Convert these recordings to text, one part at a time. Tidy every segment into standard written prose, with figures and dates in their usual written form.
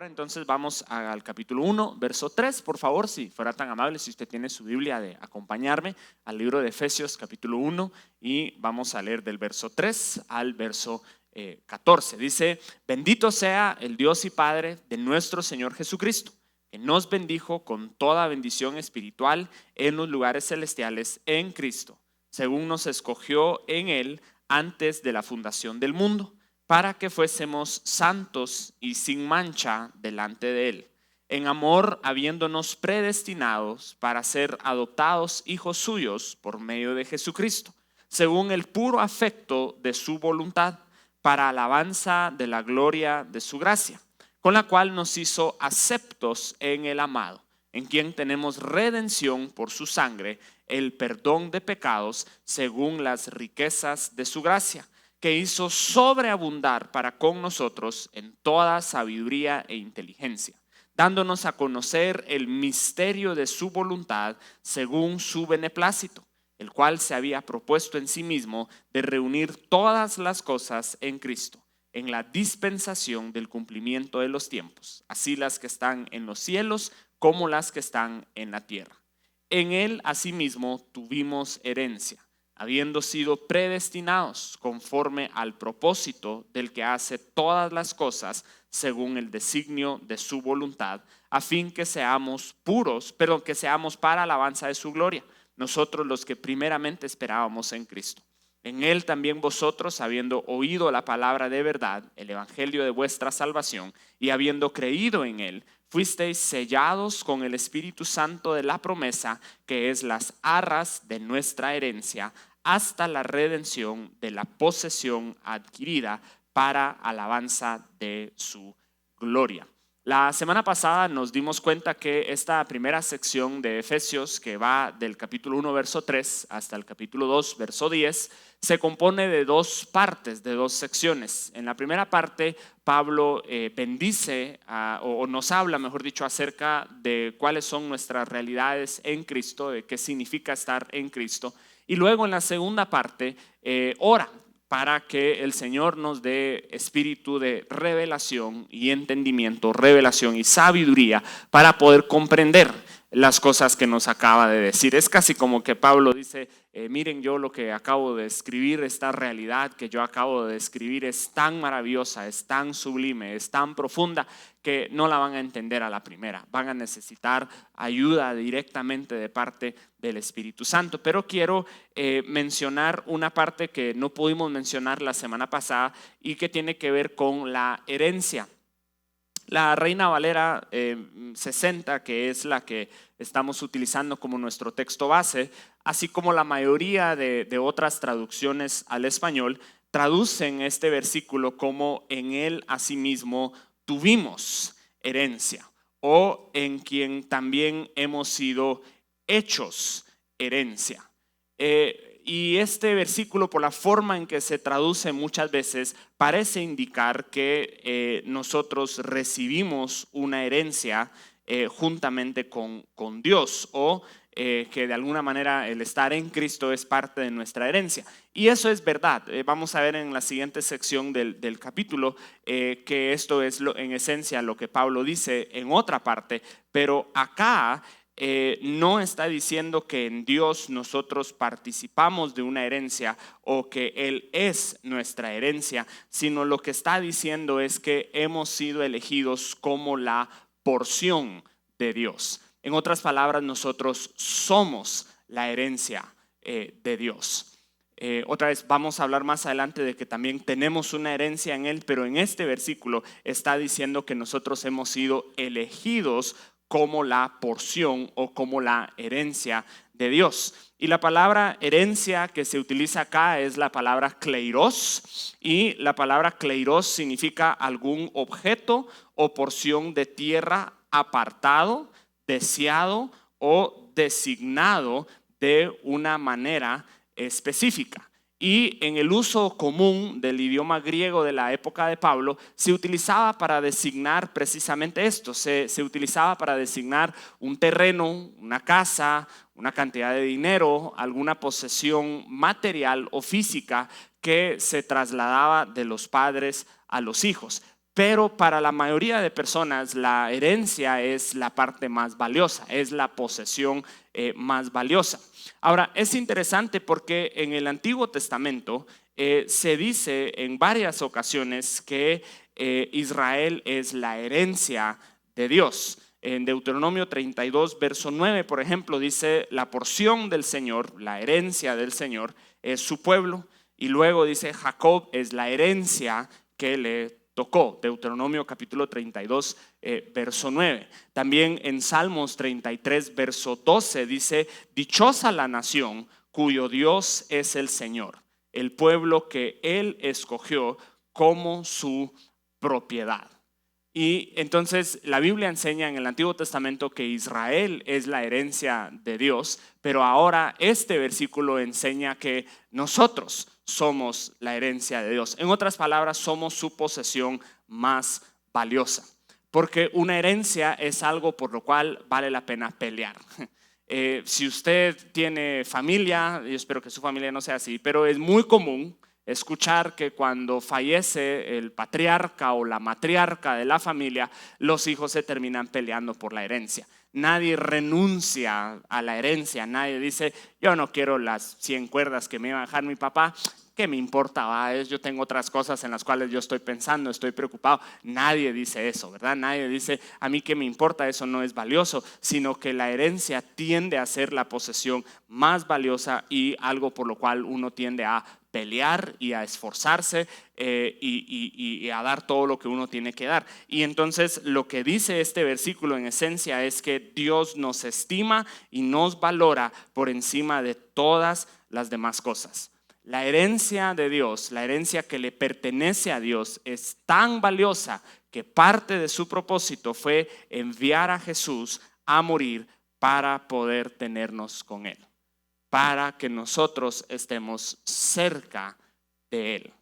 Ahora entonces vamos al capítulo 1, verso 3, por favor, si fuera tan amable, si usted tiene su Biblia, de acompañarme al libro de Efesios capítulo 1 y vamos a leer del verso 3 al verso 14. Dice: bendito sea el Dios y Padre de nuestro Señor Jesucristo, que nos bendijo con toda bendición espiritual en los lugares celestiales en Cristo, según nos escogió en Él antes de la fundación del mundo, para que fuésemos santos y sin mancha delante de Él, en amor habiéndonos predestinados para ser adoptados hijos suyos por medio de Jesucristo, según el puro afecto de su voluntad, para alabanza de la gloria de su gracia, con la cual nos hizo aceptos en el amado, en quien tenemos redención por su sangre, el perdón de pecados, según las riquezas de su gracia, que hizo sobreabundar para con nosotros en toda sabiduría e inteligencia, dándonos a conocer el misterio de su voluntad según su beneplácito, el cual se había propuesto en sí mismo de reunir todas las cosas en Cristo, en la dispensación del cumplimiento de los tiempos, así las que están en los cielos como las que están en la tierra. En él asimismo tuvimos herencia, habiendo sido predestinados conforme al propósito del que hace todas las cosas según el designio de su voluntad, a fin que seamos puros, pero que seamos para alabanza de su gloria, nosotros los que primeramente esperábamos en Cristo. En él también vosotros, habiendo oído la palabra de verdad, el evangelio de vuestra salvación, y habiendo creído en él, fuisteis sellados con el Espíritu Santo de la promesa, que es las arras de nuestra herencia, hasta la redención de la posesión adquirida para alabanza de su gloria. La semana pasada nos dimos cuenta que esta primera sección de Efesios, que va del capítulo 1 verso 3 hasta el capítulo 2 verso 10, se compone de dos partes, de dos secciones. En la primera parte, Pablo bendice o nos habla, mejor dicho, acerca de cuáles son nuestras realidades en Cristo, de qué significa estar en Cristo. Y luego en la segunda parte ora para que el Señor nos dé espíritu de revelación y entendimiento, revelación y sabiduría para poder comprender las cosas que nos acaba de decir. Es casi como que Pablo dice: miren, yo lo que acabo de escribir, esta realidad que yo acabo de describir es tan maravillosa, es tan sublime, es tan profunda que no la van a entender a la primera. Van a necesitar ayuda directamente de parte del Espíritu Santo. Pero quiero mencionar una parte que no pudimos mencionar la semana pasada y que tiene que ver con la herencia. La Reina Valera 60, que es la que estamos utilizando como nuestro texto base, así como la mayoría de otras traducciones al español, traducen este versículo como: en él asimismo tuvimos herencia, o en quien también hemos sido hechos herencia. Y este versículo, por la forma en que se traduce muchas veces, parece indicar que nosotros recibimos una herencia juntamente con Dios, o que de alguna manera el estar en Cristo es parte de nuestra herencia. Y eso es verdad. Vamos a ver en la siguiente sección del capítulo que esto es en esencia lo que Pablo dice en otra parte, pero acá no está diciendo que en Dios nosotros participamos de una herencia o que Él es nuestra herencia, sino lo que está diciendo es que hemos sido elegidos como la porción de Dios. En otras palabras, nosotros somos la herencia de Dios. Otra vez vamos a hablar más adelante de que también tenemos una herencia en Él, pero en este versículo está diciendo que nosotros hemos sido elegidos como la porción o como la herencia de Dios. Y la palabra herencia que se utiliza acá es la palabra kleiros, y la palabra kleiros significa algún objeto o porción de tierra apartado, deseado o designado de una manera específica. Y en el uso común del idioma griego de la época de Pablo se utilizaba para designar precisamente esto. Se utilizaba para designar un terreno, una casa, una cantidad de dinero, alguna posesión material o física que se trasladaba de los padres a los hijos. pero para la mayoría de personas la herencia es la parte más valiosa, es la posesión más valiosa. Ahora, es interesante porque en el Antiguo Testamento se dice en varias ocasiones que Israel es la herencia de Dios. En Deuteronomio 32, verso 9, por ejemplo, dice: la porción del Señor, la herencia del Señor, es su pueblo. Y luego dice: Jacob es la herencia que le tocó. Deuteronomio capítulo 32, verso 9. También en Salmos 33, verso 12 dice: dichosa la nación cuyo Dios es el Señor, el pueblo que Él escogió como su propiedad. Y entonces la Biblia enseña en el Antiguo Testamento que Israel es la herencia de Dios, pero ahora este versículo enseña que nosotros somos la herencia de Dios. En otras palabras, somos su posesión más valiosa, porque una herencia es algo por lo cual vale la pena pelear. Si usted tiene familia, yo espero que su familia no sea así, pero es muy común escuchar que cuando fallece el patriarca o la matriarca de la familia, los hijos se terminan peleando por la herencia. Nadie renuncia a la herencia, nadie dice: yo no quiero las 100 cuerdas que me iba a dejar mi papá, ¿qué me importa? Yo tengo otras cosas en las cuales yo estoy pensando, estoy preocupado. Nadie dice eso, ¿verdad? Nadie dice: a mí qué me importa, eso no es valioso, sino que la herencia tiende a ser la posesión más valiosa y algo por lo cual uno tiende a pelear y a esforzarse y a dar todo lo que uno tiene que dar. Y entonces lo que dice este versículo en esencia es que Dios nos estima y nos valora por encima de todas las demás cosas. La herencia de Dios, la herencia que le pertenece a Dios, es tan valiosa que parte de su propósito fue enviar a Jesús a morir para poder tenernos con Él, para que nosotros estemos cerca de Él,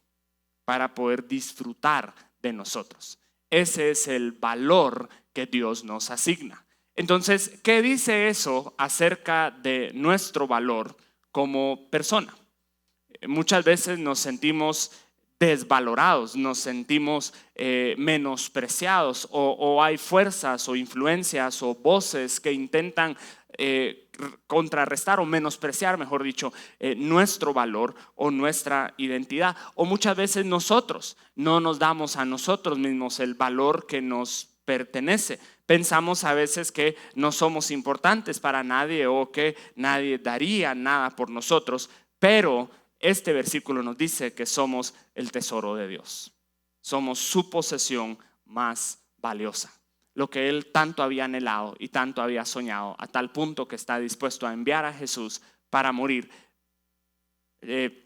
para poder disfrutar de nosotros. Ese es el valor que Dios nos asigna. Entonces, ¿qué dice eso acerca de nuestro valor como persona? Muchas veces nos sentimos desvalorados, nos sentimos menospreciados, o hay fuerzas o influencias o voces que intentan contrarrestar o menospreciar, mejor dicho, nuestro valor o nuestra identidad. O muchas veces nosotros no nos damos a nosotros mismos el valor que nos pertenece. Pensamos a veces que no somos importantes para nadie o que nadie daría nada por nosotros, pero este versículo nos dice que somos el tesoro de Dios. Somos su posesión más valiosa. Lo que Él tanto había anhelado y tanto había soñado, a tal punto que está dispuesto a enviar a Jesús para morir,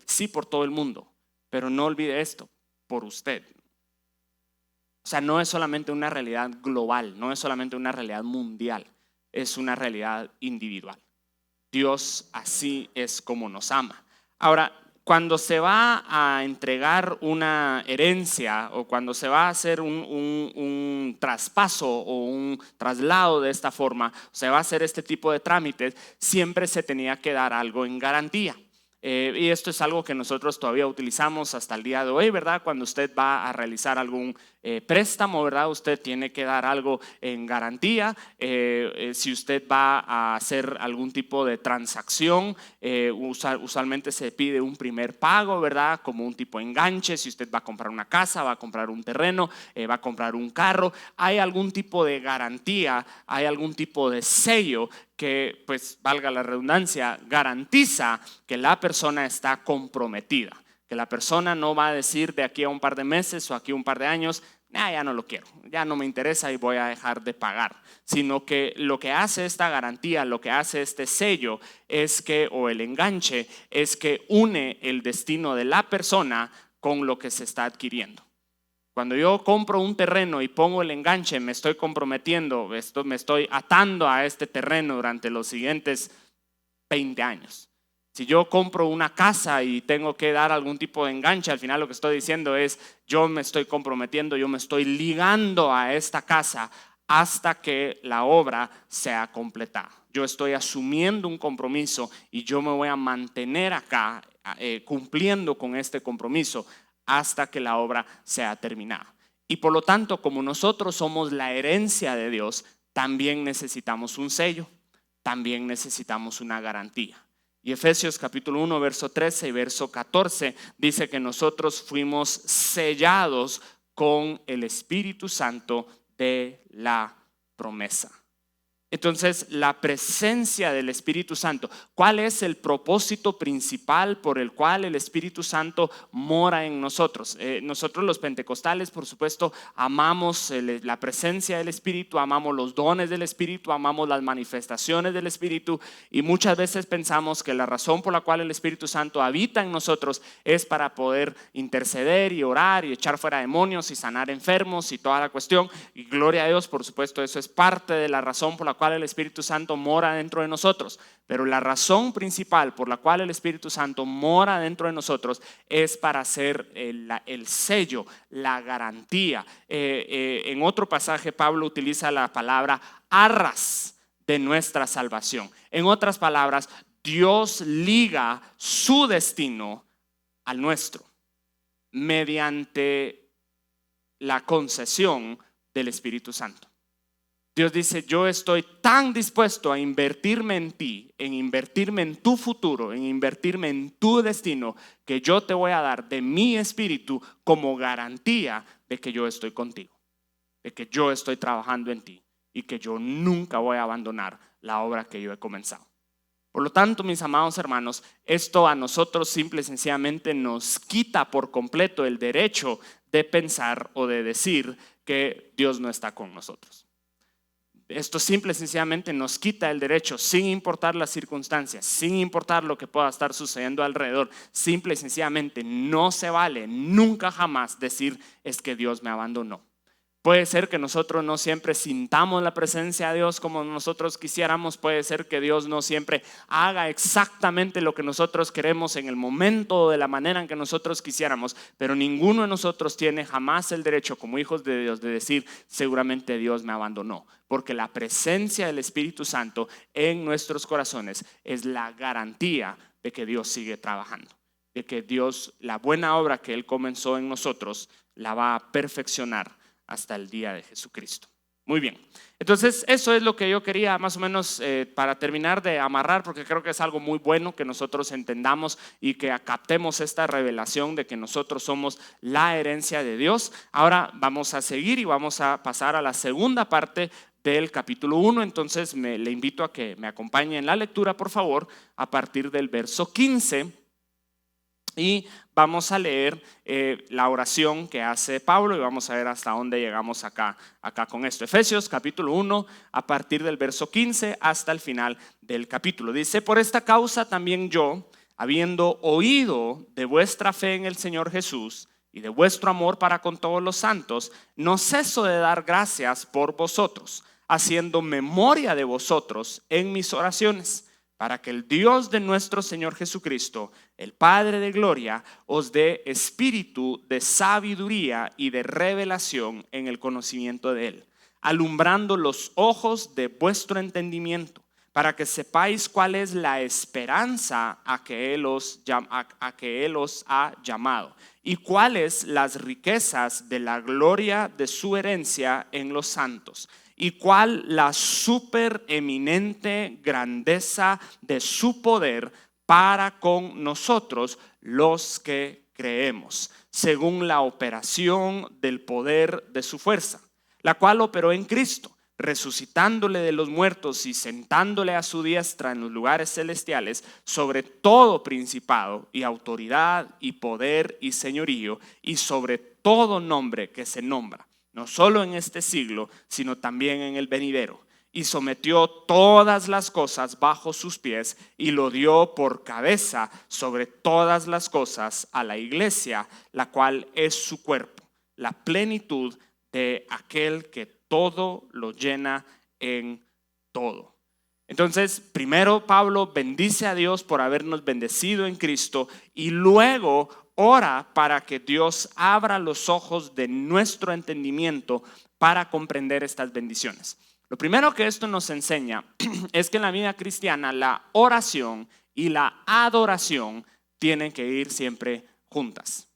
sí, por todo el mundo, pero no olvide esto: por usted. O sea, no es solamente una realidad global, no es solamente una realidad mundial, es una realidad individual. Dios así es como nos ama. Ahora, cuando se va a entregar una herencia o cuando se va a hacer un traspaso o un traslado de esta forma, se va a hacer este tipo de trámites, siempre se tenía que dar algo en garantía. Y esto es algo que nosotros todavía utilizamos hasta el día de hoy, ¿verdad? Cuando usted va a realizar algún préstamo, ¿verdad? Usted tiene que dar algo en garantía. Si usted va a hacer algún tipo de transacción, usualmente se pide un primer pago, ¿verdad? Como un tipo de enganche. Si usted va a comprar una casa, va a comprar un terreno, va a comprar un carro, hay algún tipo de garantía, hay algún tipo de sello que, pues valga la redundancia, garantiza que la persona está comprometida, que la persona no va a decir de aquí a un par de meses o aquí a un par de años: ya no lo quiero, ya no me interesa y voy a dejar de pagar, sino que lo que hace esta garantía, lo que hace este sello es que, o el enganche, es que une el destino de la persona con lo que se está adquiriendo. Cuando yo compro un terreno y pongo el enganche, me estoy comprometiendo, me estoy atando a este terreno durante los siguientes 20 años. Si yo compro una casa y tengo que dar algún tipo de enganche, al final lo que estoy diciendo es: yo me estoy comprometiendo, yo me estoy ligando a esta casa hasta que la obra sea completada. Yo estoy asumiendo un compromiso y yo me voy a mantener acá cumpliendo con este compromiso hasta que la obra sea terminada. Y por lo tanto, como nosotros somos la herencia de Dios, también necesitamos un sello, también necesitamos una garantía. Y Efesios capítulo 1, verso 13 y verso 14 dice que nosotros fuimos sellados con el Espíritu Santo de la promesa. Entonces, la presencia del Espíritu Santo, ¿cuál es el propósito principal por el cual el Espíritu Santo mora en nosotros? Nosotros los pentecostales, por supuesto, amamos la presencia del Espíritu, amamos los dones del Espíritu, amamos las manifestaciones del Espíritu, y muchas veces pensamos que la razón por la cual el Espíritu Santo habita en nosotros es para poder interceder y orar y echar fuera demonios y sanar enfermos y toda la cuestión. Y gloria a Dios, por supuesto, eso es parte de la razón por la cual el Espíritu Santo mora dentro de nosotros. Pero la razón principal por la cual el Espíritu Santo mora dentro de nosotros es para hacer el sello, la garantía. En otro pasaje Pablo utiliza la palabra arras de nuestra salvación. En otras palabras, Dios liga su destino al nuestro mediante la concesión del Espíritu Santo. Dios dice: yo estoy tan dispuesto a invertirme en ti, en invertirme en tu futuro, en invertirme en tu destino, que yo te voy a dar de mi espíritu como garantía de que yo estoy contigo, de que yo estoy trabajando en ti y que yo nunca voy a abandonar la obra que yo he comenzado. Por lo tanto, mis amados hermanos, esto a nosotros simple y sencillamente nos quita por completo el derecho de pensar o de decir que Dios no está con nosotros. Esto simple y sencillamente nos quita el derecho, sin importar las circunstancias, sin importar lo que pueda estar sucediendo alrededor. Simple y sencillamente no se vale nunca jamás decir: es que Dios me abandonó. Puede ser que nosotros no siempre sintamos la presencia de Dios como nosotros quisiéramos. Puede ser que Dios no siempre haga exactamente lo que nosotros queremos en el momento o de la manera en que nosotros quisiéramos. Pero ninguno de nosotros tiene jamás el derecho, como hijos de Dios, de decir: seguramente Dios me abandonó. Porque la presencia del Espíritu Santo en nuestros corazones es la garantía de que Dios sigue trabajando. De que Dios, la buena obra que Él comenzó en nosotros, la va a perfeccionar hasta el día de Jesucristo. Muy bien, entonces eso es lo que yo quería más o menos para terminar de amarrar, porque creo que es algo muy bueno que nosotros entendamos y que captemos esta revelación de que nosotros somos la herencia de Dios. Ahora vamos a seguir y vamos a pasar a la segunda parte del capítulo 1. Entonces le invito a que me acompañe en la lectura, por favor, a partir del verso 15. Y vamos a leer la oración que hace Pablo y vamos a ver hasta dónde llegamos acá con esto. Efesios capítulo 1, a partir del verso 15 hasta el final del capítulo. Dice: por esta causa también yo, habiendo oído de vuestra fe en el Señor Jesús y de vuestro amor para con todos los santos, no ceso de dar gracias por vosotros, haciendo memoria de vosotros en mis oraciones, para que el Dios de nuestro Señor Jesucristo, el Padre de gloria, os dé espíritu de sabiduría y de revelación en el conocimiento de Él, alumbrando los ojos de vuestro entendimiento, para que sepáis cuál es la esperanza a que Él os ha llamado, y cuáles las riquezas de la gloria de su herencia en los santos, y cuál la supereminente grandeza de su poder para con nosotros los que creemos, según la operación del poder de su fuerza, la cual operó en Cristo, resucitándole de los muertos y sentándole a su diestra en los lugares celestiales, sobre todo principado y autoridad y poder y señorío, y sobre todo nombre que se nombra, no solo en este siglo, sino también en el venidero. Y sometió todas las cosas bajo sus pies y lo dio por cabeza sobre todas las cosas a la iglesia, la cual es su cuerpo, la plenitud de aquel que todo lo llena en todo. Entonces, primero Pablo bendice a Dios por habernos bendecido en Cristo y luego ora para que Dios abra los ojos de nuestro entendimiento para comprender estas bendiciones. Lo primero que esto nos enseña es que en la vida cristiana la oración y la adoración tienen que ir siempre juntas.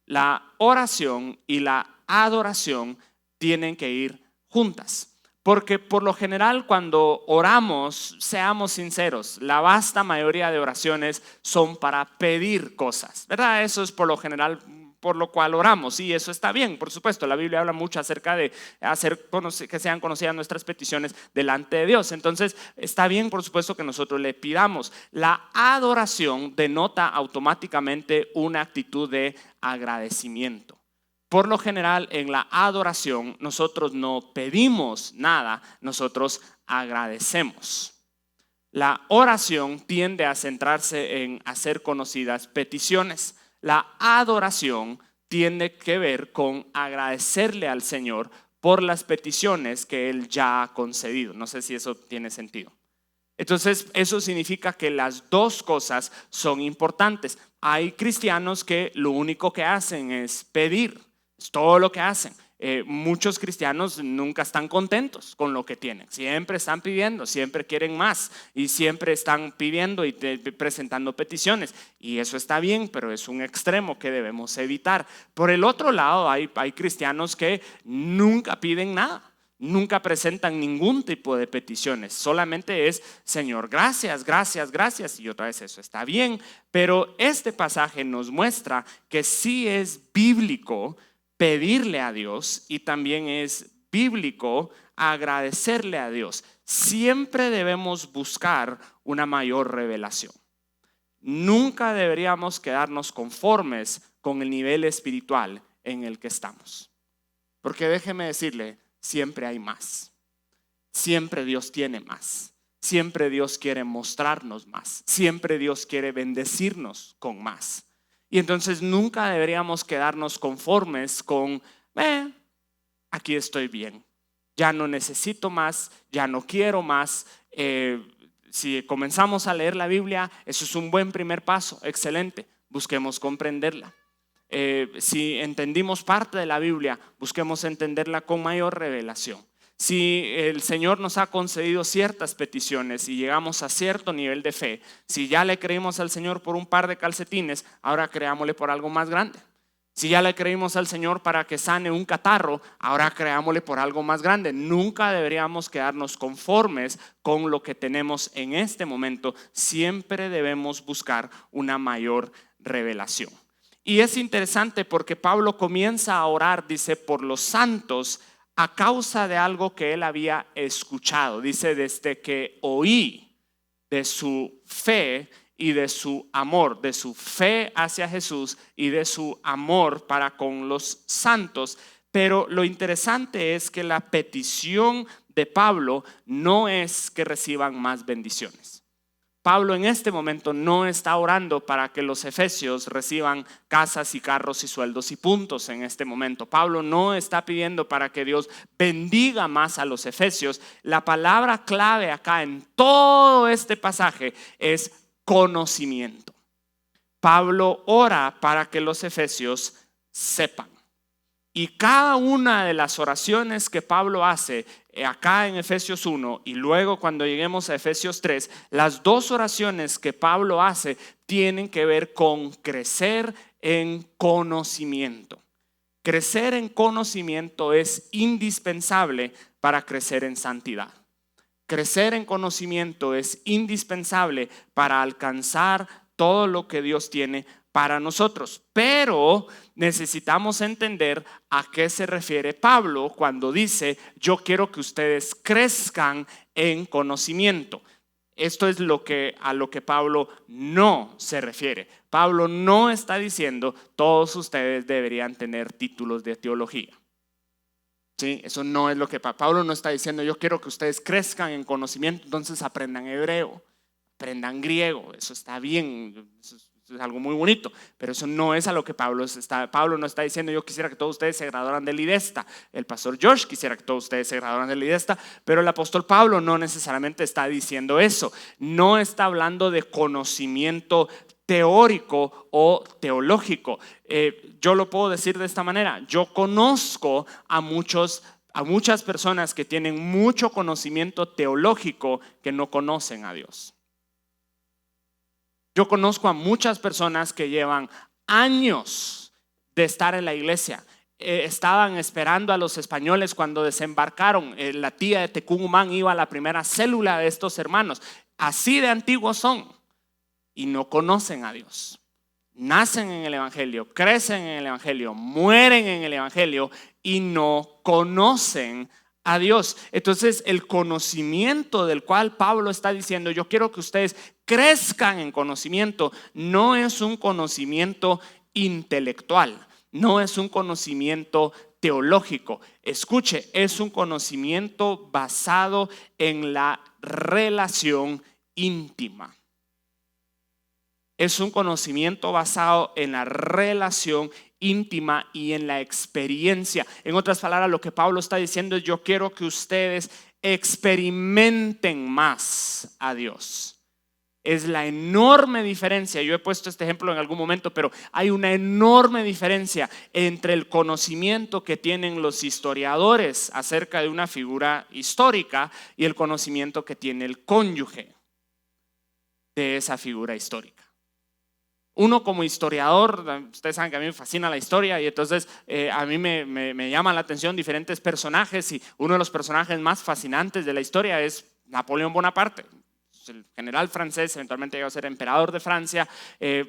La oración y la adoración tienen que ir juntas. Porque por lo general cuando oramos, seamos sinceros, la vasta mayoría de oraciones son para pedir cosas, ¿verdad? Eso es por lo general por lo cual oramos, y eso está bien, por supuesto. La Biblia habla mucho acerca de hacer que sean conocidas nuestras peticiones delante de Dios. Entonces está bien, por supuesto, que nosotros le pidamos. La adoración denota automáticamente una actitud de agradecimiento. Por lo general, en la adoración nosotros no pedimos nada, nosotros agradecemos. La oración tiende a centrarse en hacer conocidas peticiones. La adoración tiene que ver con agradecerle al Señor por las peticiones que Él ya ha concedido. No sé si eso tiene sentido. Entonces, eso significa que las dos cosas son importantes. Hay cristianos que lo único que hacen es pedir, es todo lo que hacen. Muchos cristianos nunca están contentos con lo que tienen, siempre están pidiendo, siempre quieren más y siempre están pidiendo y presentando peticiones, y eso está bien, pero es un extremo que debemos evitar. Por el otro lado, hay cristianos que nunca piden nada, nunca presentan ningún tipo de peticiones, solamente es Señor, gracias, gracias, gracias, y otra vez eso está bien. Pero este pasaje nos muestra que sí es bíblico pedirle a Dios, y también es bíblico agradecerle a Dios. Siempre debemos buscar una mayor revelación. Nunca deberíamos quedarnos conformes con el nivel espiritual en el que estamos. Porque déjeme decirle, siempre hay más. Siempre Dios tiene más. Siempre Dios quiere mostrarnos más. Siempre Dios quiere bendecirnos con más. Y entonces nunca deberíamos quedarnos conformes con, aquí estoy bien, ya no necesito más, ya no quiero más. Si comenzamos a leer la Biblia, eso es un buen primer paso, excelente, busquemos comprenderla. Si entendimos parte de la Biblia, busquemos entenderla con mayor revelación. Si el Señor nos ha concedido ciertas peticiones y llegamos a cierto nivel de fe, si ya le creímos al Señor por un par de calcetines, ahora creámosle por algo más grande. Si ya le creímos al Señor para que sane un catarro, ahora creámosle por algo más grande. Nunca deberíamos quedarnos conformes con lo que tenemos en este momento. Siempre debemos buscar una mayor revelación. Y es interesante porque Pablo comienza a orar, dice, por los santos, a causa de algo que él había escuchado. Dice, desde que oí de su fe y de su amor, de su fe hacia Jesús y de su amor para con los santos. Pero lo interesante es que la petición de Pablo no es que reciban más bendiciones. Pablo en este momento no está orando para que los efesios reciban casas y carros y sueldos y puntos en este momento. Pablo no está pidiendo para que Dios bendiga más a los efesios. La palabra clave acá en todo este pasaje es conocimiento. Pablo ora para que los efesios sepan. Y cada una de las oraciones que Pablo hace acá en Efesios 1 y luego cuando lleguemos a Efesios 3, las dos oraciones que Pablo hace tienen que ver con crecer en conocimiento. Crecer en conocimiento es indispensable para crecer en santidad. Crecer en conocimiento es indispensable para alcanzar todo lo que Dios tiene para nosotros. Pero necesitamos entender a qué se refiere Pablo cuando dice, yo quiero que ustedes crezcan en conocimiento. Esto es a lo que Pablo no se refiere. Pablo no está diciendo, todos ustedes deberían tener títulos de teología. ¿Sí? Eso no es lo que Pablo no está diciendo, yo quiero que ustedes crezcan en conocimiento, entonces aprendan hebreo, aprendan griego, eso está bien, eso es algo muy bonito, pero eso no es a lo que Pablo no está diciendo, yo quisiera que todos ustedes se graduaran del IDESTA, el pastor Josh quisiera que todos ustedes se graduaran del IDESTA, pero el apóstol Pablo no necesariamente está diciendo eso, no está hablando de conocimiento teórico o teológico. Yo lo puedo decir de esta manera, yo conozco a muchas personas que tienen mucho conocimiento teológico que no conocen a Dios. Yo conozco a muchas personas que llevan años de estar en la iglesia estaban esperando a los españoles cuando desembarcaron. La tía de Tecumán iba a la primera célula de estos hermanos. Así de antiguos son y no conocen a Dios. Nacen en el Evangelio, crecen en el Evangelio, mueren en el Evangelio y no conocen a Dios. Entonces, el conocimiento del cual Pablo está diciendo, yo quiero que ustedes crezcan en conocimiento, no es un conocimiento intelectual, no es un conocimiento teológico. Escuche, es un conocimiento basado en la relación íntima. Es un conocimiento basado en la relación íntima y en la experiencia. En otras palabras, lo que Pablo está diciendo es: yo quiero que ustedes experimenten más a Dios. Es la enorme diferencia. Yo he puesto este ejemplo en algún momento, pero hay una enorme diferencia entre el conocimiento que tienen los historiadores acerca de una figura histórica y el conocimiento que tiene el cónyuge de esa figura histórica. Uno como historiador, ustedes saben que a mí me fascina la historia y entonces a mí me llama la atención diferentes personajes, y uno de los personajes más fascinantes de la historia es Napoleón Bonaparte. El general francés, eventualmente llegó a ser emperador de Francia,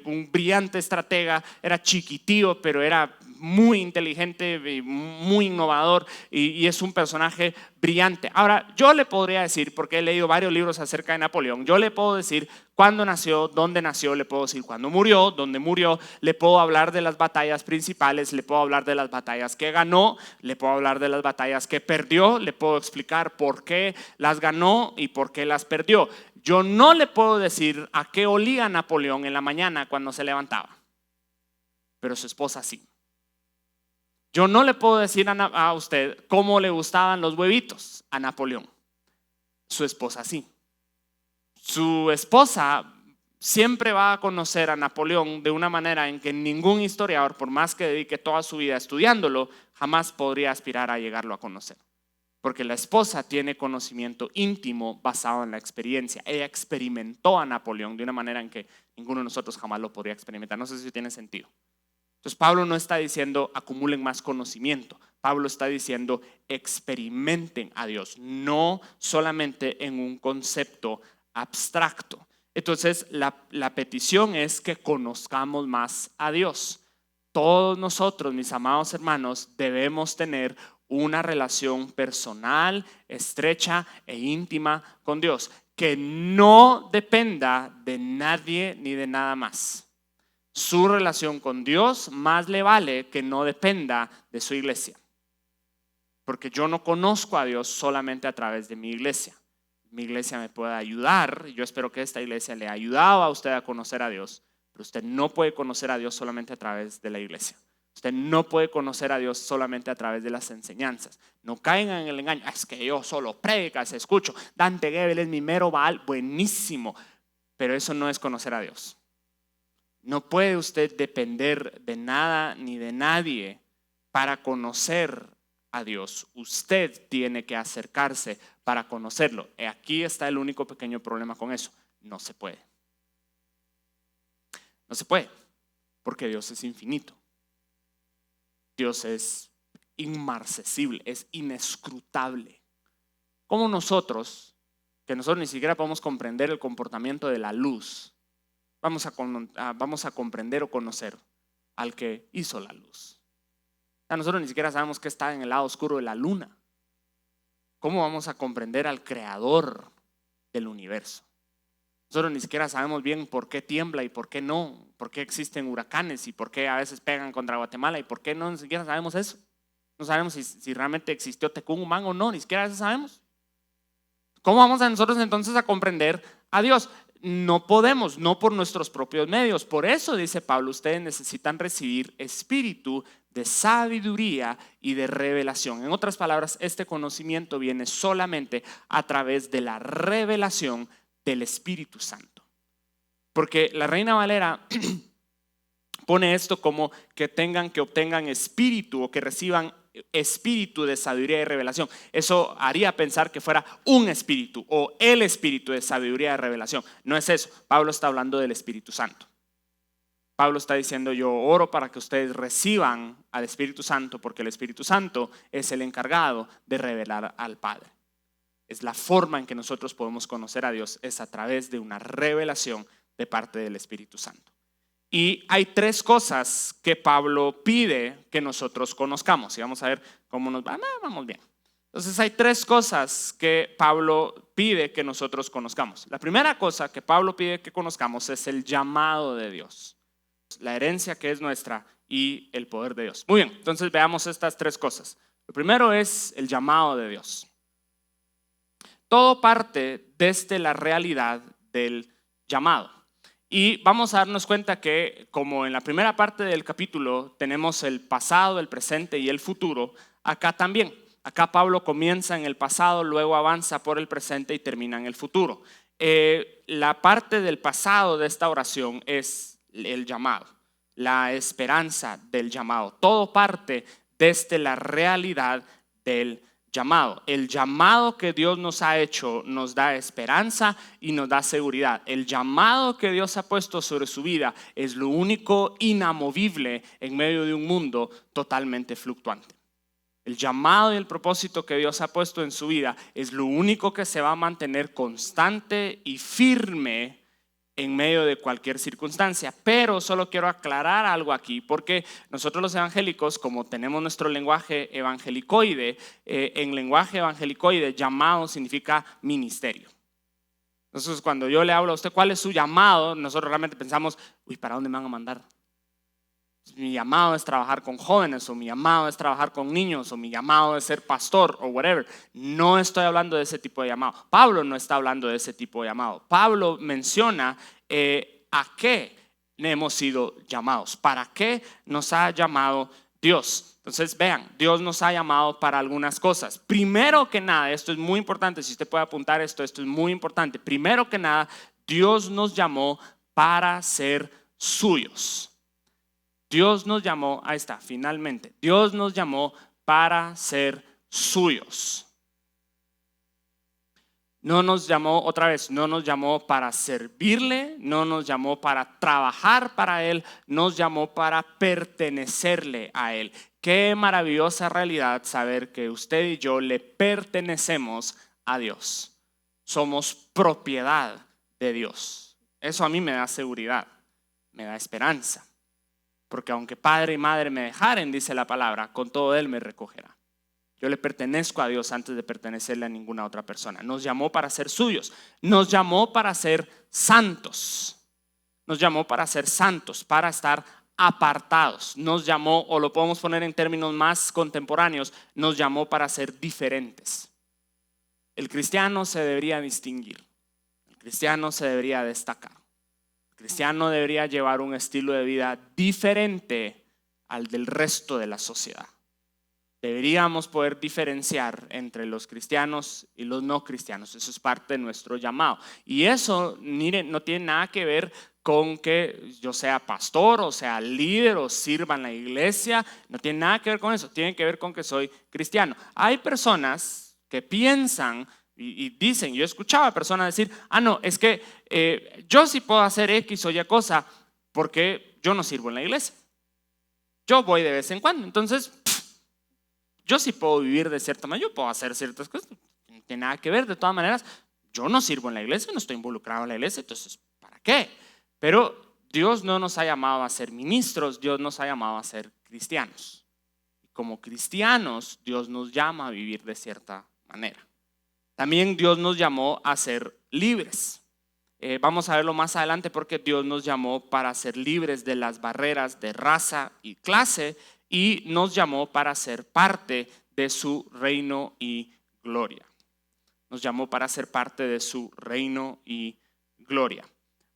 un brillante estratega, era chiquitío, pero era muy inteligente, muy innovador, y es un personaje brillante. Ahora, yo le podría decir, porque he leído varios libros acerca de Napoleón, yo le puedo decir cuándo nació, dónde nació, le puedo decir cuándo murió, dónde murió, le puedo hablar de las batallas principales, le puedo hablar de las batallas que ganó, le puedo hablar de las batallas que perdió, le puedo explicar por qué las ganó y por qué las perdió. Yo no le puedo decir a qué olía Napoleón en la mañana cuando se levantaba, pero su esposa sí. Yo no le puedo decir a usted cómo le gustaban los huevitos a Napoleón, su esposa sí. Su esposa siempre va a conocer a Napoleón de una manera en que ningún historiador, por más que dedique toda su vida estudiándolo, jamás podría aspirar a llegarlo a conocer. Porque la esposa tiene conocimiento íntimo basado en la experiencia. Ella experimentó a Napoleón de una manera en que ninguno de nosotros jamás lo podría experimentar. No sé si tiene sentido. Entonces Pablo no está diciendo acumulen más conocimiento. Pablo está diciendo experimenten a Dios, no solamente en un concepto abstracto. Entonces la petición es que conozcamos más a Dios. Todos nosotros, mis amados hermanos, debemos tener una relación personal, estrecha e íntima con Dios, que no dependa de nadie ni de nada más. Su relación con Dios más le vale que no dependa de su iglesia, porque yo no conozco a Dios solamente a través de mi iglesia. Mi iglesia me puede ayudar, yo espero que esta iglesia le ha ayudado a usted a conocer a Dios, pero usted no puede conocer a Dios solamente a través de la iglesia. Usted no puede conocer a Dios solamente a través de las enseñanzas. No caigan en el engaño: es que yo solo predicas, escucho, Dante Gebel es mi mero Baal. Buenísimo, pero eso no es conocer a Dios. No puede usted depender de nada ni de nadie para conocer a Dios. Usted tiene que acercarse para conocerlo. Aquí está el único pequeño problema con eso: no se puede. No se puede, porque Dios es infinito. Dios es inmarcesible, es inescrutable. Como nosotros, que nosotros ni siquiera podemos comprender el comportamiento de la luz, vamos a comprender o conocer al que hizo la luz. Nosotros ni siquiera sabemos qué está en el lado oscuro de la luna. ¿Cómo vamos a comprender al creador del universo? Nosotros ni siquiera sabemos bien por qué tiembla y por qué no, por qué existen huracanes y por qué a veces pegan contra Guatemala y por qué no, ni siquiera sabemos eso. No sabemos si realmente existió Tecumán o no, ni siquiera eso sabemos. ¿Cómo vamos a nosotros entonces a comprender a Dios? No podemos, no por nuestros propios medios. Por eso dice Pablo: ustedes necesitan recibir espíritu de sabiduría y de revelación. En otras palabras, este conocimiento viene solamente a través de la revelación del Espíritu Santo. Porque la Reina Valera pone esto como que obtengan espíritu, o que reciban espíritu de sabiduría y revelación. Eso haría pensar que fuera un espíritu o el espíritu de sabiduría y revelación. No es eso. Pablo está hablando del Espíritu Santo. Pablo está diciendo: yo oro para que ustedes reciban al Espíritu Santo, porque el Espíritu Santo es el encargado de revelar al Padre. Es la forma en que nosotros podemos conocer a Dios, es a través de una revelación de parte del Espíritu Santo. Y hay tres cosas que Pablo pide que nosotros conozcamos. Y vamos a ver cómo nos va. Vamos bien. Entonces hay tres cosas que Pablo pide que nosotros conozcamos. La primera cosa que Pablo pide que conozcamos es el llamado de Dios, la herencia que es nuestra y el poder de Dios. Muy bien, entonces veamos estas tres cosas. Lo primero es el llamado de Dios. Todo parte desde la realidad del llamado. Y vamos a darnos cuenta que, como en la primera parte del capítulo tenemos el pasado, el presente y el futuro, acá también. Acá Pablo comienza en el pasado, luego avanza por el presente y termina en el futuro. La parte del pasado de esta oración es el llamado, la esperanza del llamado. Todo parte desde la realidad del llamado. El llamado que Dios nos ha hecho nos da esperanza y nos da seguridad. El llamado que Dios ha puesto sobre su vida es lo único inamovible en medio de un mundo totalmente fluctuante. El llamado y el propósito que Dios ha puesto en su vida es lo único que se va a mantener constante y firme en medio de cualquier circunstancia. Pero solo quiero aclarar algo aquí, porque nosotros los evangélicos, como tenemos nuestro lenguaje evangelicoide, en lenguaje evangelicoide llamado significa ministerio. Entonces, cuando yo le hablo a usted cuál es su llamado, nosotros realmente pensamos: uy, ¿para dónde me van a mandar? Mi llamado es trabajar con jóvenes, o mi llamado es trabajar con niños, o mi llamado es ser pastor, o whatever. No estoy hablando de ese tipo de llamado. Pablo no está hablando de ese tipo de llamado. Pablo menciona a qué hemos sido llamados, para qué nos ha llamado Dios. Entonces vean, Dios nos ha llamado para algunas cosas. Primero que nada, esto es muy importante, si usted puede apuntar esto es muy importante. Primero que nada, Dios nos llamó para ser suyos. Dios nos llamó, ahí está, finalmente, Dios nos llamó para ser suyos. No nos llamó, otra vez, no nos llamó para servirle, no nos llamó para trabajar para Él, nos llamó para pertenecerle a Él. Qué maravillosa realidad saber que usted y yo le pertenecemos a Dios. Somos propiedad de Dios. Eso a mí me da seguridad, me da esperanza. Porque aunque padre y madre me dejaren, dice la palabra, con todo Él me recogerá. Yo le pertenezco a Dios antes de pertenecerle a ninguna otra persona. Nos llamó para ser suyos. Nos llamó para ser santos. Nos llamó para ser santos, para estar apartados. Nos llamó, o lo podemos poner en términos más contemporáneos, nos llamó para ser diferentes. El cristiano se debería distinguir. El cristiano se debería destacar. El cristiano debería llevar un estilo de vida diferente al del resto de la sociedad. Deberíamos poder diferenciar entre los cristianos y los no cristianos. Eso es parte de nuestro llamado. Y eso, miren, no tiene nada que ver con que yo sea pastor o sea líder o sirva en la iglesia. No tiene nada que ver con eso. Tiene que ver con que soy cristiano. Hay personas que piensan y dicen, yo escuchaba a personas decir: no, es que yo sí puedo hacer X o Y cosa porque yo no sirvo en la iglesia. Yo voy de vez en cuando. Entonces, yo sí puedo vivir de cierta manera, yo puedo hacer ciertas cosas, no tiene nada que ver. De todas maneras, yo no sirvo en la iglesia, no estoy involucrado en la iglesia, entonces, ¿para qué? Pero Dios no nos ha llamado a ser ministros, Dios nos ha llamado a ser cristianos. Y como cristianos, Dios nos llama a vivir de cierta manera. También Dios nos llamó a ser libres. Vamos a verlo más adelante, porque Dios nos llamó para ser libres de las barreras de raza y clase, y nos llamó para ser parte de su reino y gloria. Nos llamó para ser parte de su reino y gloria.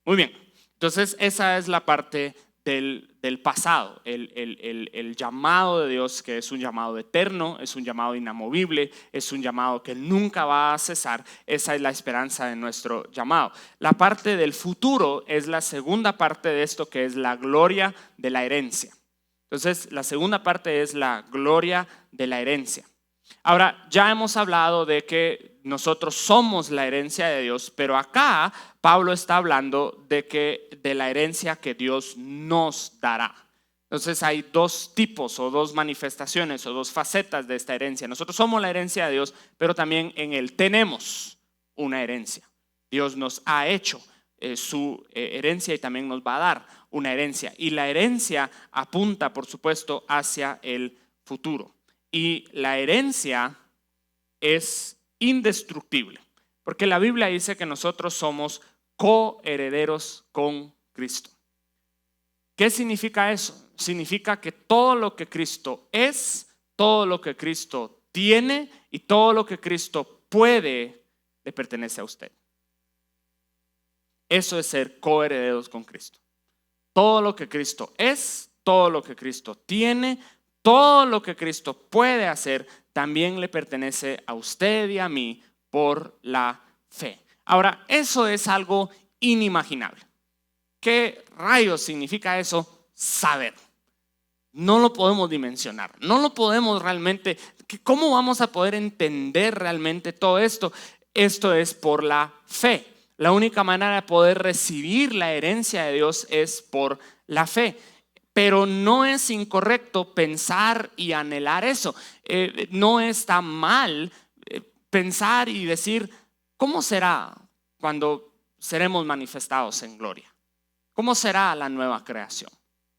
Muy bien, entonces esa es la parte del pasado, el llamado de Dios, que es un llamado eterno, es un llamado inamovible, es un llamado que nunca va a cesar. Esa es la esperanza de nuestro llamado. La parte del futuro es la segunda parte de esto, que es la gloria de la herencia. Entonces, la segunda parte es la gloria de la herencia. Ahora, ya hemos hablado de que nosotros somos la herencia de Dios, pero acá Pablo está hablando de la herencia que Dios nos dará. Entonces hay dos tipos o dos manifestaciones o dos facetas de esta herencia. Nosotros somos la herencia de Dios, pero también en Él tenemos una herencia. Dios nos ha hecho su herencia y también nos va a dar una herencia. Y la herencia apunta, por supuesto, hacia el futuro. Y la herencia es indestructible, porque la Biblia dice que nosotros somos coherederos con Cristo. ¿Qué significa eso? Significa que todo lo que Cristo es, todo lo que Cristo tiene y todo lo que Cristo puede, le pertenece a usted. Eso es ser coherederos con Cristo. Todo lo que Cristo es, todo lo que Cristo tiene, todo lo que Cristo puede hacer, también le pertenece a usted y a mí por la fe. Ahora, eso es algo inimaginable. ¿Qué rayos significa eso? Saber. No lo podemos dimensionar, no lo podemos realmente. ¿Cómo vamos a poder entender realmente todo esto? Esto es por la fe. La única manera de poder recibir la herencia de Dios es por la fe. Pero no es incorrecto pensar y anhelar eso. No está mal pensar y decir, ¿cómo será cuando seremos manifestados en gloria? ¿Cómo será la nueva creación?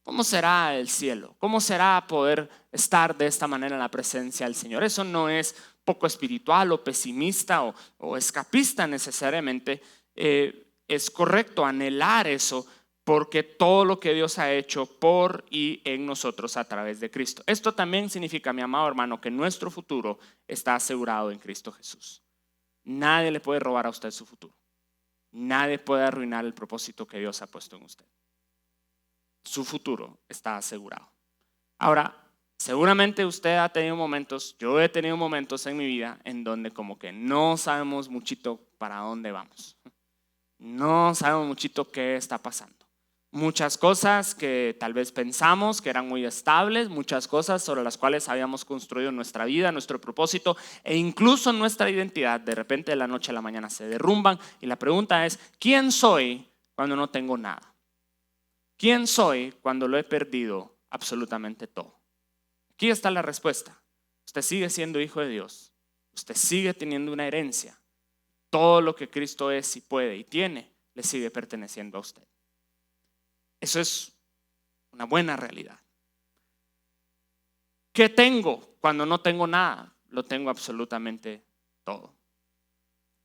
¿Cómo será el cielo? ¿Cómo será poder estar de esta manera en la presencia del Señor? Eso no es poco espiritual o pesimista o escapista necesariamente. Es correcto anhelar eso porque todo lo que Dios ha hecho por y en nosotros a través de Cristo. Esto también significa, mi amado hermano, que nuestro futuro está asegurado en Cristo Jesús. Nadie le puede robar a usted su futuro. Nadie puede arruinar el propósito que Dios ha puesto en usted. Su futuro está asegurado. Ahora, seguramente usted ha tenido momentos, yo he tenido momentos en mi vida en donde como que no sabemos muchito para dónde vamos. No sabemos muchito qué está pasando. Muchas cosas que tal vez pensamos que eran muy estables, muchas cosas sobre las cuales habíamos construido nuestra vida, nuestro propósito e incluso nuestra identidad, de repente de la noche a la mañana se derrumban y la pregunta es, ¿quién soy cuando no tengo nada? ¿Quién soy cuando lo he perdido absolutamente todo? Aquí está la respuesta. Usted sigue siendo hijo de Dios. Usted sigue teniendo una herencia. Todo lo que Cristo es y puede y tiene, le sigue perteneciendo a usted. Eso es una buena realidad. ¿Qué tengo cuando no tengo nada? Lo tengo absolutamente todo.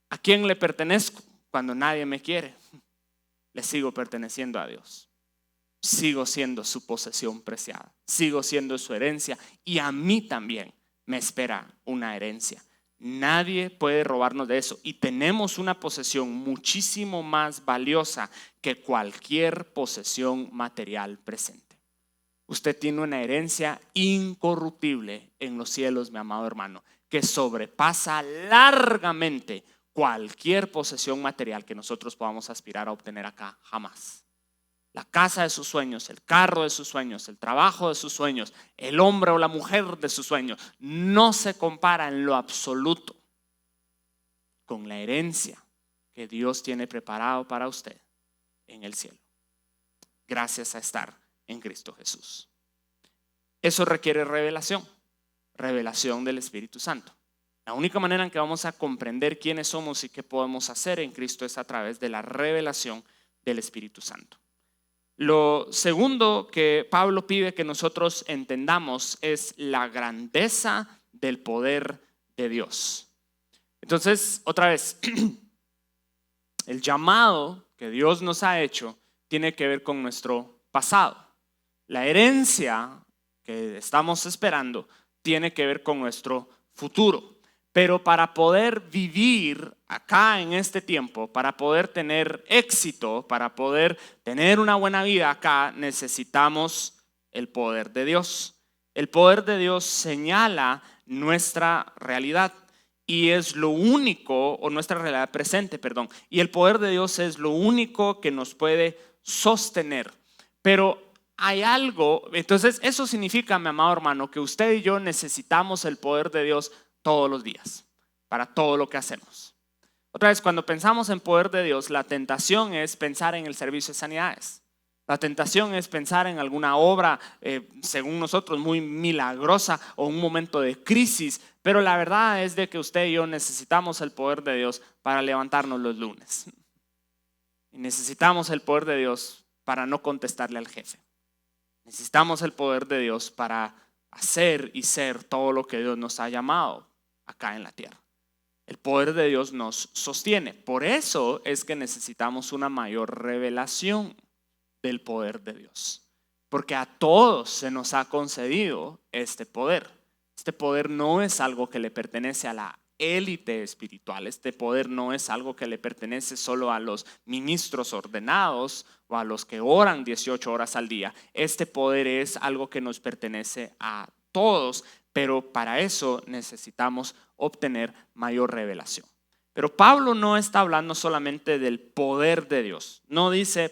¿A quién le pertenezco cuando nadie me quiere? Le sigo perteneciendo a Dios. Sigo siendo su posesión preciada. Sigo siendo su herencia y a mí también me espera una herencia. Nadie puede robarnos de eso y tenemos una posesión muchísimo más valiosa que cualquier posesión material presente. Usted tiene una herencia incorruptible en los cielos, mi amado hermano, que sobrepasa largamente cualquier posesión material que nosotros podamos aspirar a obtener acá, jamás. La casa de sus sueños, el carro de sus sueños, el trabajo de sus sueños, el hombre o la mujer de sus sueños, no se compara en lo absoluto con la herencia que Dios tiene preparado para usted en el cielo, gracias a estar en Cristo Jesús. Eso requiere revelación del Espíritu Santo. La única manera en que vamos a comprender quiénes somos y qué podemos hacer en Cristo es a través de la revelación del Espíritu Santo. Lo segundo que Pablo pide que nosotros entendamos es la grandeza del poder de Dios. Entonces, otra vez, el llamado que Dios nos ha hecho tiene que ver con nuestro pasado. La herencia que estamos esperando tiene que ver con nuestro futuro. Pero para poder vivir acá en este tiempo, para poder tener éxito, para poder tener una buena vida acá, necesitamos el poder de Dios. El poder de Dios señala nuestra realidad y es lo único, o nuestra realidad presente, perdón. Y el poder de Dios es lo único que nos puede sostener. Pero hay algo, entonces eso significa, mi amado hermano, que usted y yo necesitamos el poder de Dios todos los días, para todo lo que hacemos. Otra vez, cuando pensamos en poder de Dios, la tentación es pensar en el servicio de sanidades. La tentación es pensar en alguna obra, según nosotros, muy milagrosa o un momento de crisis. Pero la verdad es de que usted y yo necesitamos el poder de Dios para levantarnos los lunes. Y necesitamos el poder de Dios para no contestarle al jefe. Necesitamos el poder de Dios para hacer y ser todo lo que Dios nos ha llamado acá en la tierra. El poder de Dios nos sostiene. Por eso es que necesitamos una mayor revelación del poder de Dios. Porque a todos se nos ha concedido este poder. Este poder no es algo que le pertenece a la élite espiritual. Este poder no es algo que le pertenece solo a los ministros ordenados o a los que oran 18 horas al día. Este poder es algo que nos pertenece a todos, pero para eso necesitamos obtener mayor revelación. Pero Pablo no está hablando solamente del poder de Dios.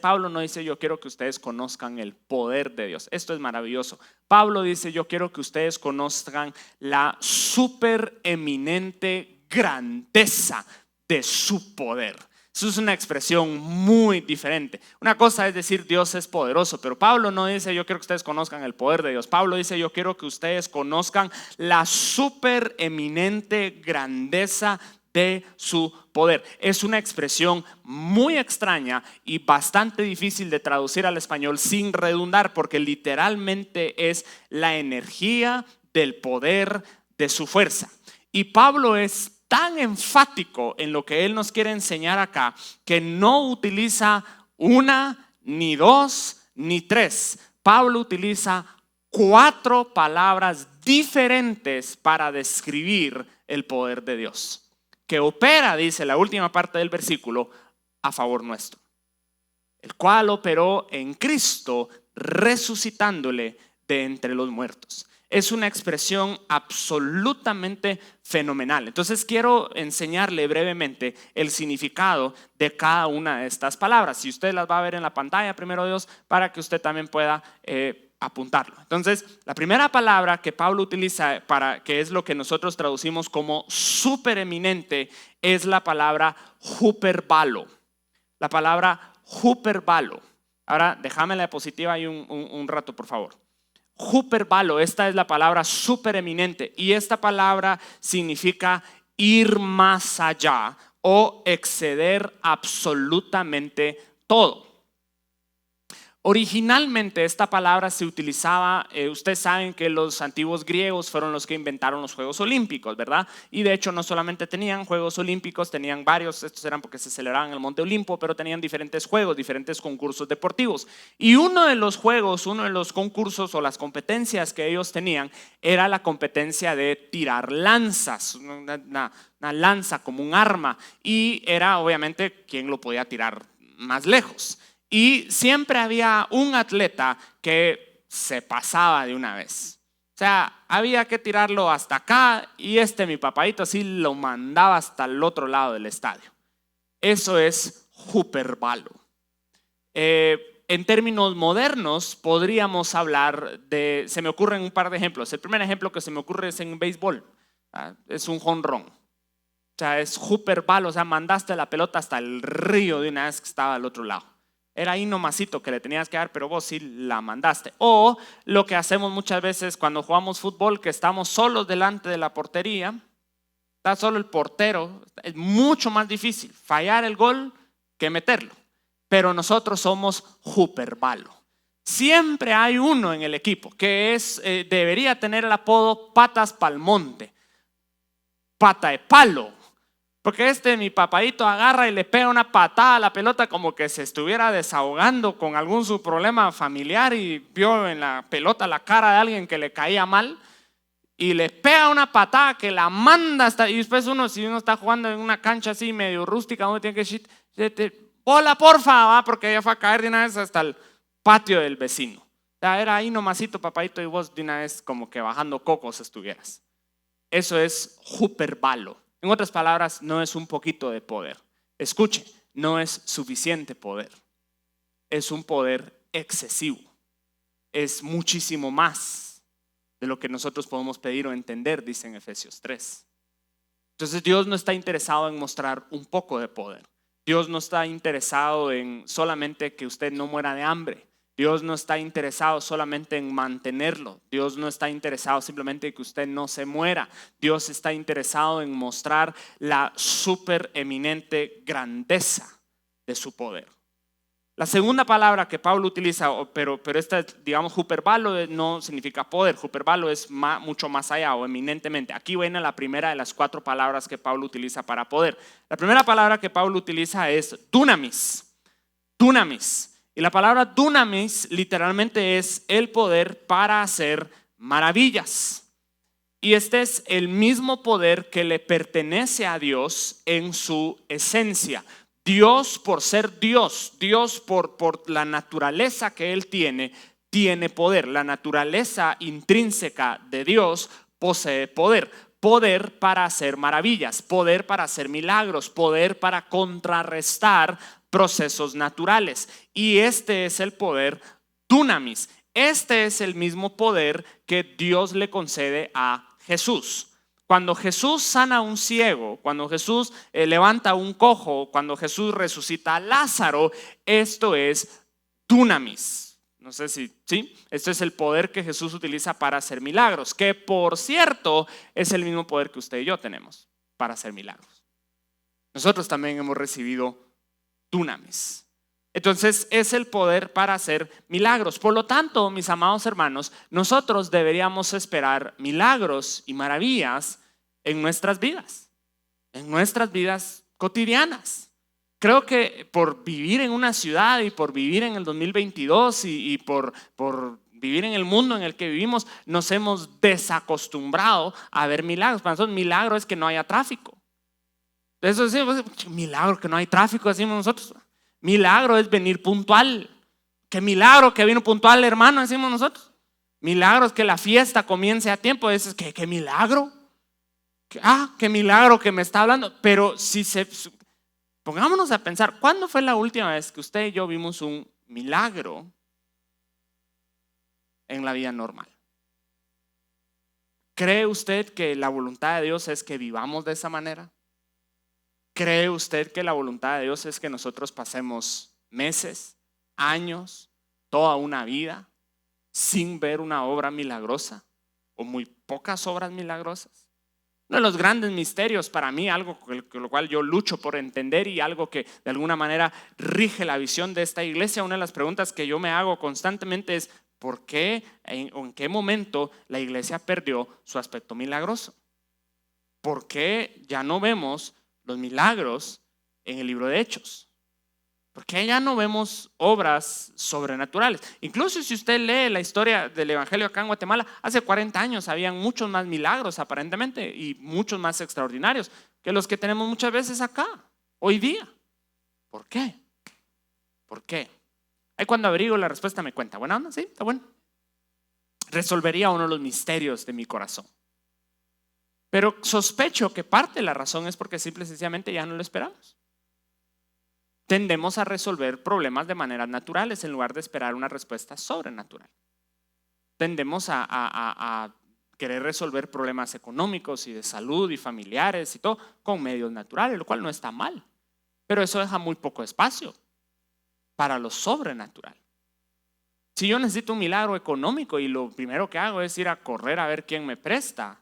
Pablo no dice yo quiero que ustedes conozcan el poder de Dios. Esto es maravilloso. Pablo dice yo quiero que ustedes conozcan la supereminente grandeza de su poder. Eso es una expresión muy diferente. Una cosa es decir Dios es poderoso, pero Pablo no dice yo quiero que ustedes conozcan el poder de Dios. Pablo dice yo quiero que ustedes conozcan la supereminente grandeza de su poder. Es una expresión muy extraña y bastante difícil de traducir al español sin redundar, porque literalmente es la energía del poder de su fuerza. Y Pablo es tan enfático en lo que él nos quiere enseñar acá que no utiliza una, ni dos, ni tres. Pablo utiliza 4 palabras diferentes para describir el poder de Dios, que opera, dice la última parte del versículo, a favor nuestro, el cual operó en Cristo resucitándole de entre los muertos. Es una expresión absolutamente fenomenal. Entonces quiero enseñarle brevemente el significado de cada una de estas palabras. Si usted las va a ver en la pantalla, primero Dios, para que usted también pueda apuntarlo. Entonces, la primera palabra que Pablo utiliza que es lo que nosotros traducimos como supereminente, es la palabra huperbalo. La palabra huperbalo. Ahora, déjame la diapositiva ahí un rato, por favor. Huperbalo, esta es la palabra supereminente, y esta palabra significa ir más allá o exceder absolutamente todo. Originalmente esta palabra se utilizaba, ustedes saben que los antiguos griegos fueron los que inventaron los Juegos Olímpicos, ¿verdad? Y de hecho no solamente tenían Juegos Olímpicos, tenían varios, estos eran porque se celebraban en el Monte Olimpo, pero tenían diferentes juegos, diferentes concursos deportivos. Y uno de los concursos o las competencias que ellos tenían era la competencia de tirar lanzas, una lanza como un arma, y era obviamente quién lo podía tirar más lejos. Y siempre había un atleta que se pasaba de una vez. O sea, había que tirarlo hasta acá y mi papadito así lo mandaba hasta el otro lado del estadio. Eso es huperbalo. En términos modernos podríamos hablar se me ocurren un par de ejemplos. El primer ejemplo que se me ocurre es en béisbol. Es un jonrón. O sea, es huperbalo, o sea, mandaste la pelota hasta el río de una vez que estaba al otro lado. Era ahí nomasito que le tenías que dar, pero vos sí la mandaste. O lo que hacemos muchas veces cuando jugamos fútbol, que estamos solos delante de la portería, está solo el portero, es mucho más difícil fallar el gol que meterlo. Pero nosotros somos huperbalo. Siempre hay uno en el equipo que debería tener el apodo patas pa'l monte, pata de palo. Porque mi papadito agarra y le pega una patada a la pelota como que se estuviera desahogando con algún su problema familiar y vio en la pelota la cara de alguien que le caía mal y le pega una patada que la manda hasta, y después si uno está jugando en una cancha así medio rústica, uno tiene que bola porfa, ¿va? Porque ella fue a caer de una vez hasta el patio del vecino. O sea, era ahí nomasito papadito y vos de una vez como que bajando cocos estuvieras. Eso es huperbalo. En otras palabras, no es un poquito de poder. Escuche, no es suficiente poder. Es un poder excesivo. Es muchísimo más de lo que nosotros podemos pedir o entender, dice en Efesios 3. Entonces Dios no está interesado en mostrar un poco de poder. Dios no está interesado en solamente que usted no muera de hambre. Dios no está interesado solamente en mantenerlo. Dios no está interesado simplemente en que usted no se muera. Dios está interesado en mostrar la supereminente grandeza de su poder. La segunda palabra que Pablo utiliza, pero esta, digamos, hyperbalo no significa poder. Hyperbalo es mucho más allá o eminentemente. Aquí viene la primera de las 4 palabras que Pablo utiliza para poder. La primera palabra que Pablo utiliza es dunamis. Dunamis. Y la palabra dunamis literalmente es el poder para hacer maravillas. Y este es el mismo poder que le pertenece a Dios en su esencia. Dios, por ser Dios, Dios por la naturaleza que Él tiene poder. La naturaleza intrínseca de Dios posee poder. Poder para hacer maravillas, poder para hacer milagros, poder para contrarrestar procesos naturales. Y este es el poder dunamis. Este es el mismo poder que Dios le concede a Jesús. Cuando Jesús sana a un ciego, cuando Jesús levanta a un cojo, cuando Jesús resucita a Lázaro, esto es dunamis. No sé si, ¿sí? Esto es el poder que Jesús utiliza para hacer milagros, que por cierto es el mismo poder que usted y yo tenemos para hacer milagros. Nosotros también hemos recibido dunamis. Entonces es el poder para hacer milagros. Por lo tanto, mis amados hermanos, nosotros deberíamos esperar milagros y maravillas en nuestras vidas cotidianas. Creo que por vivir en una ciudad y por vivir en el 2022 y por vivir en el mundo en el que vivimos, nos hemos desacostumbrado a ver milagros. Para nosotros, milagro es que no haya tráfico. Eso decimos, milagro que no hay tráfico, decimos nosotros. Milagro es venir puntual. Qué milagro que vino puntual, hermano, decimos nosotros. Milagro es que la fiesta comience a tiempo. Dices, ¿qué milagro? Qué milagro que me está hablando. Pero si pongámonos a pensar, ¿cuándo fue la última vez que usted y yo vimos un milagro en la vida normal? ¿Cree usted que la voluntad de Dios es que vivamos de esa manera? ¿Cree usted que la voluntad de Dios es que nosotros pasemos meses, años, toda una vida sin ver una obra milagrosa o muy pocas obras milagrosas? Uno de los grandes misterios para mí, algo con lo cual yo lucho por entender y algo que de alguna manera rige la visión de esta iglesia, una de las preguntas que yo me hago constantemente es ¿por qué o en qué momento la iglesia perdió su aspecto milagroso? ¿Por qué ya no vemos los milagros en el libro de Hechos? Porque ya no vemos obras sobrenaturales. Incluso si usted lee la historia del evangelio acá en Guatemala, hace 40 años habían muchos más milagros aparentemente y muchos más extraordinarios que los que tenemos muchas veces acá, hoy día. ¿Por qué? ¿Por qué? Ahí cuando averiguo la respuesta me cuenta. ¿Buena onda? Sí, está bueno. Resolvería uno de los misterios de mi corazón. Pero sospecho que parte de la razón es porque simple y sencillamente ya no lo esperamos. Tendemos a resolver problemas de maneras naturales en lugar de esperar una respuesta sobrenatural. Tendemos a querer resolver problemas económicos y de salud y familiares y todo con medios naturales, lo cual no está mal. Pero eso deja muy poco espacio para lo sobrenatural. Si yo necesito un milagro económico y lo primero que hago es ir a correr a ver quién me presta,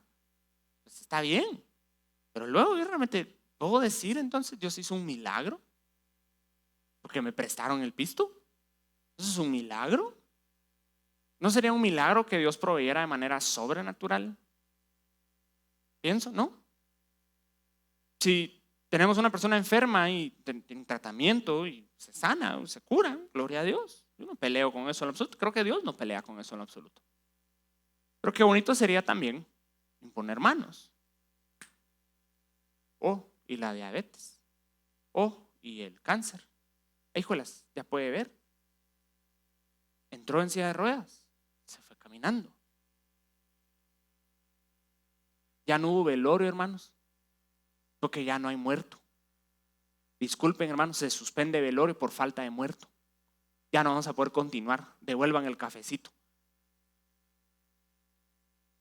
pues está bien. Pero luego yo realmente puedo decir entonces, Dios hizo un milagro porque me prestaron el pisto. ¿Eso es un milagro? ¿No sería un milagro que Dios proveyera de manera sobrenatural? Pienso, ¿no? Si tenemos una persona enferma y en tratamiento y se sana o se cura, gloria a Dios. Yo no peleo con eso en lo absoluto. Creo que Dios no pelea con eso en lo absoluto. Pero qué bonito sería también imponer manos. Y la diabetes. Y el cáncer. Híjolas, ya puede ver. Entró en silla de ruedas. Se fue caminando. Ya no hubo velorio, hermanos, porque ya no hay muerto. Disculpen, hermanos, se suspende velorio por falta de muerto. Ya no vamos a poder continuar. Devuelvan el cafecito.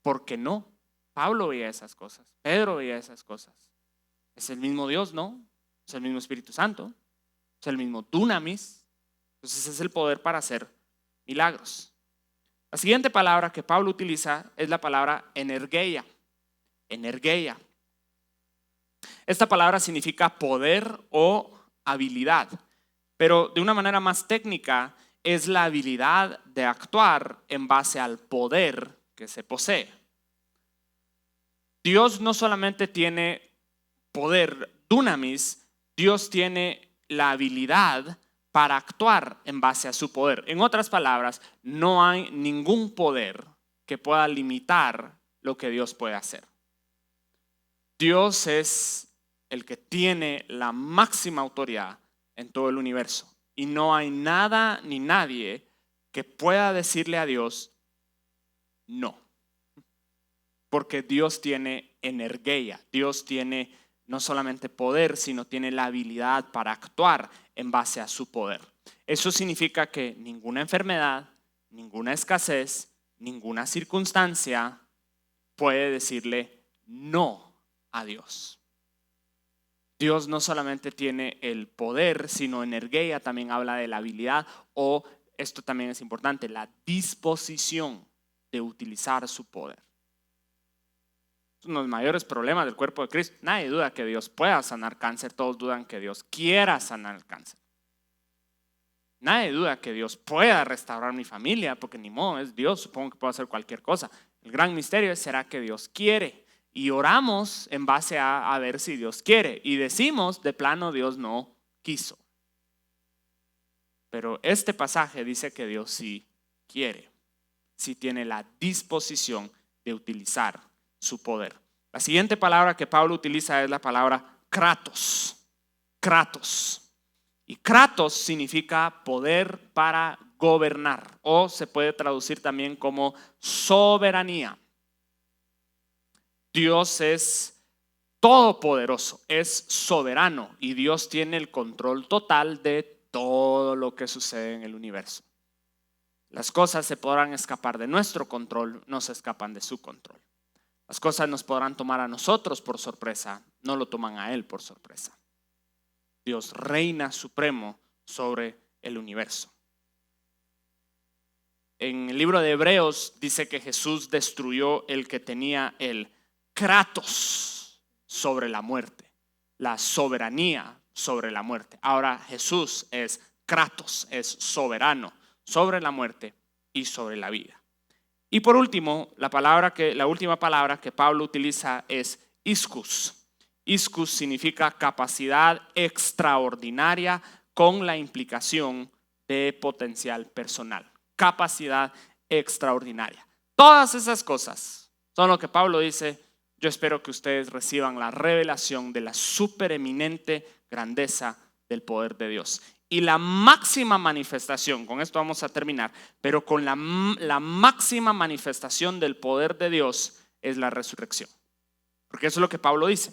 ¿Por qué no? Pablo veía esas cosas. Pedro veía esas cosas. Es el mismo Dios, ¿no? Es el mismo Espíritu Santo, es el mismo dunamis. Entonces es el poder para hacer milagros. La siguiente palabra que Pablo utiliza es la palabra energeia. Energeia. Esta palabra significa poder o habilidad, pero de una manera más técnica es la habilidad de actuar en base al poder que se posee. Dios no solamente tiene poder dunamis, Dios tiene la habilidad para actuar en base a su poder. En otras palabras, no hay ningún poder que pueda limitar lo que Dios puede hacer. Dios es el que tiene la máxima autoridad en todo el universo y no hay nada ni nadie que pueda decirle a Dios no, porque Dios tiene energía, Dios tiene no solamente poder, sino tiene la habilidad para actuar en base a su poder. Eso significa que ninguna enfermedad, ninguna escasez, ninguna circunstancia puede decirle no a Dios. Dios no solamente tiene el poder, sino energía, también habla de la habilidad o, esto también es importante, la disposición de utilizar su poder. Uno de los mayores problemas del cuerpo de Cristo. Nadie duda que Dios pueda sanar cáncer, todos dudan que Dios quiera sanar el cáncer. Nadie duda que Dios pueda restaurar mi familia, porque ni modo, es Dios, supongo que puede hacer cualquier cosa. El gran misterio es, ¿será que Dios quiere? Y oramos en base a ver si Dios quiere. Y decimos, de plano, Dios no quiso. Pero este pasaje dice que Dios sí quiere, sí tiene la disposición de utilizar su poder. La siguiente palabra que Pablo utiliza es la palabra kratos. Kratos. Y kratos significa poder para gobernar, o se puede traducir también como soberanía. Dios es todopoderoso, es soberano y Dios tiene el control total de todo lo que sucede en el universo. Las cosas se podrán escapar de nuestro control, no se escapan de su control. Las cosas nos podrán tomar a nosotros por sorpresa, no lo toman a Él por sorpresa. Dios reina supremo sobre el universo. En el libro de Hebreos dice que Jesús destruyó el que tenía el kratos sobre la muerte, la soberanía sobre la muerte. Ahora Jesús es kratos, es soberano sobre la muerte y sobre la vida. Y por último, la última palabra que Pablo utiliza es ischus. Ischus significa capacidad extraordinaria con la implicación de potencial personal. Capacidad extraordinaria. Todas esas cosas son lo que Pablo dice. Yo espero que ustedes reciban la revelación de la supereminente grandeza del poder de Dios. Y la máxima manifestación, con esto vamos a terminar, pero con la máxima manifestación del poder de Dios es la resurrección. Porque eso es lo que Pablo dice.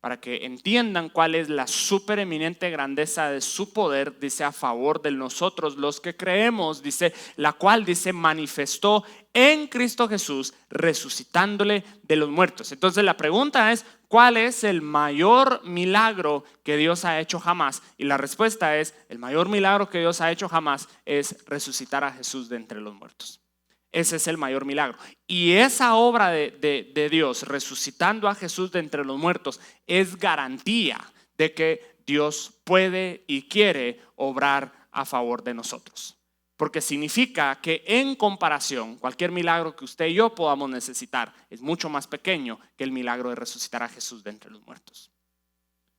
Para que entiendan cuál es la supereminente grandeza de su poder, dice a favor de nosotros los que creemos, dice, la cual dice manifestó en Cristo Jesús, resucitándole de los muertos. Entonces la pregunta es, ¿cuál es el mayor milagro que Dios ha hecho jamás? Y la respuesta es, el mayor milagro que Dios ha hecho jamás es resucitar a Jesús de entre los muertos. Ese es el mayor milagro. Y esa obra de Dios resucitando a Jesús de entre los muertos es garantía de que Dios puede y quiere obrar a favor de nosotros. Porque significa que en comparación, cualquier milagro que usted y yo podamos necesitar es mucho más pequeño que el milagro de resucitar a Jesús de entre los muertos.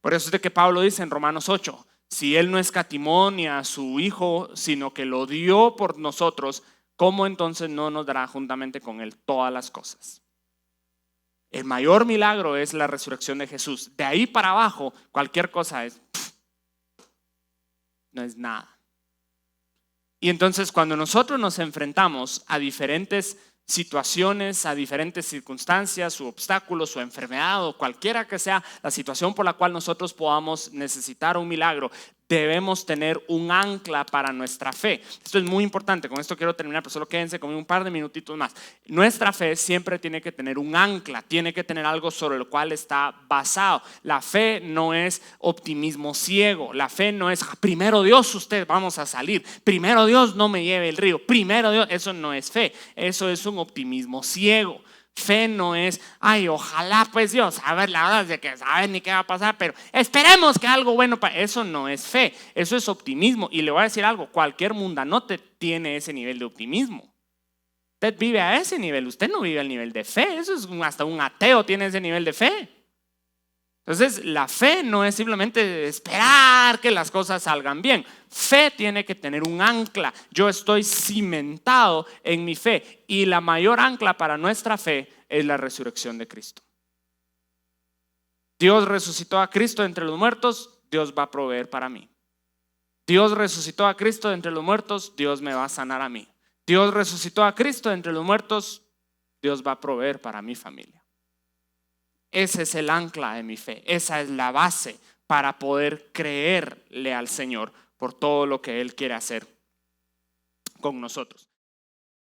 Por eso es de que Pablo dice en Romanos 8, si Él no escatimó ni a su Hijo, sino que lo dio por nosotros, ¿cómo entonces no nos dará juntamente con Él todas las cosas? El mayor milagro es la resurrección de Jesús. De ahí para abajo, cualquier cosa no es nada. Y entonces cuando nosotros nos enfrentamos a diferentes situaciones, a diferentes circunstancias, u obstáculos, o enfermedad, o cualquiera que sea la situación por la cual nosotros podamos necesitar un milagro, debemos tener un ancla para nuestra fe. Esto es muy importante, con esto quiero terminar, pero solo quédense conmigo un par de minutitos más. Nuestra fe siempre tiene que tener un ancla, tiene que tener algo sobre lo cual está basado. La fe no es optimismo ciego, la fe no es primero Dios usted vamos a salir, primero Dios no me lleve el río, primero Dios, eso no es fe, eso es un optimismo ciego. Fe no es, ay, ojalá pues Dios, a ver, la verdad es de que saben ni qué va a pasar, pero esperemos que algo bueno pase. Eso no es fe, eso es optimismo. Y le voy a decir algo, cualquier mundanote tiene ese nivel de optimismo. Usted vive a ese nivel, usted no vive al nivel de fe, eso es hasta un ateo tiene ese nivel de fe. Entonces la fe no es simplemente esperar que las cosas salgan bien. Fe tiene que tener un ancla. Yo estoy cimentado en mi fe y la mayor ancla para nuestra fe es la resurrección de Cristo. Dios resucitó a Cristo entre los muertos, Dios va a proveer para mí. Dios resucitó a Cristo entre los muertos, Dios me va a sanar a mí. Dios resucitó a Cristo entre los muertos, Dios va a proveer para mi familia. Ese es el ancla de mi fe, esa es la base para poder creerle al Señor por todo lo que Él quiere hacer con nosotros.